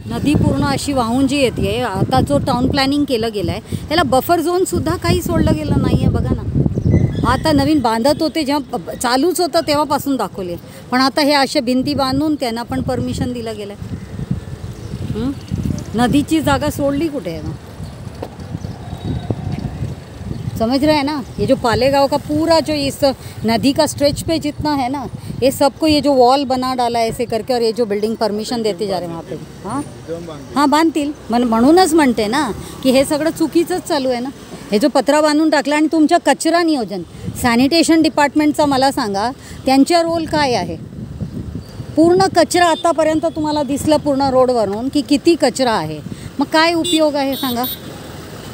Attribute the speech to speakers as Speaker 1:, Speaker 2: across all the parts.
Speaker 1: नदी पूर्ण अशी वाहून जी येते आता जो टाउन प्लॅनिंग केलं गेलं आहे त्याला बफर झोनसुद्धा काही सोडलं गेलं नाही आहे बघा ना. आता नवीन बांधत होते जेव्हा चालूच होतं तेव्हापासून दाखवले, पण आता हे असे भिंती बांधून त्यांना पण परमिशन दिलं गेलं आहे. नदीची जागा सोडली कुठे है ना, समझ रहे हैं ना. ये जो पालेगांव का पूरा जो इस नदी का स्ट्रेच पे जितना है ना, ये सबको ये जो वॉल बना डाला है ऐसे करके, और ये जो बिल्डिंग परमिशन देते जा रहे हैं वहाँ पे. हाँ बांधतील. म्हणूनच म्हणते ना की हे सगळं चुकीचंच चालू आहे ना. हे जो पत्रा बांधून टाकला आणि तुमच्या कचरा नियोजन सॅनिटेशन डिपार्टमेंटचा मला सांगा त्यांचा रोल काय आहे. पूर्ण कचरा आतापर्यंत तुम्हाला दिसलं पूर्ण रोडवरून की किती कचरा आहे, मग काय उपयोग आहे सांगा.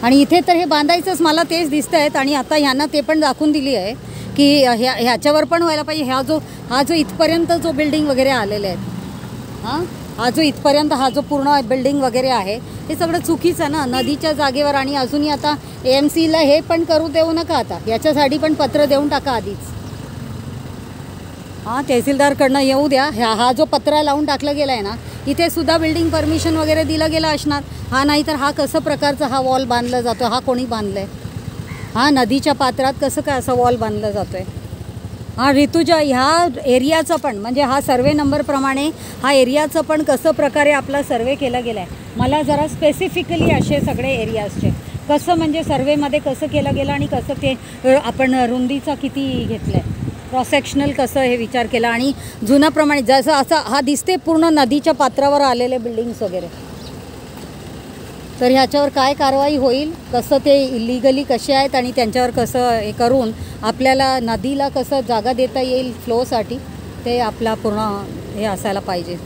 Speaker 1: आणि इथे तर हे बांधायचंच मला तेच दिसतं आहेत. आणि आता ह्यांना ते पण दाखवून दिली आहे की ह्याच्यावर पण व्हायला पाहिजे. हा जो इथपर्यंत जो बिल्डिंग वगैरे आलेले आहेत, हा जो इथपर्यंत हा जो पूर्ण बिल्डिंग वगैरे आहे हे सगळं चुकीचं ना नदीच्या जागेवर. आणि अजूनही आता AMCला हे पण करू देऊ नका, आता याच्यासाठी पण पत्र देऊन टाका आधीच. तहसीलदारकडनं येऊ द्या. हा जो पत्रा लावून टाकलं गेला आहे ना इथे सुद्धा बिल्डिंग परमिशन वगैरे दिलं गेलं असणार. नाही तर हा कसं प्रकारचा हा वॉल बांधला जातो, हा कोणी बांधलं आहे. नदीच्या पात्रात कसं काय असा वॉल बांधला जातो आहे. ऋतुजा ह्या एरियाचं पण म्हणजे हा सर्वे नंबरप्रमाणे हा एरियाचं पण कसं प्रकारे आपला सर्वे केला गेला आहे. मला जरा स्पेसिफिकली असे सगळे एरियाजचे कसं म्हणजे सर्वेमध्ये कसं केलं गेलं आणि कसं ते आपण रुंदीचा किती घेतलं आहे, क्रॉस सेक्शनल कसं हे विचार केला. आणि जुन्याप्रमाणे जसं असं हा दिसते पूर्ण नदीच्या पात्रावर आलेले बिल्डिंग्स वगैरे, तर ह्याच्यावर काय कारवाई होईल, कसं ते इलिगली कसे आहेत आणि त्यांच्यावर कसं हे करून आपल्याला नदीला कसं जागा देता येईल फ्लोसाठी, ते आपला पूर्ण हे असायला पाहिजे.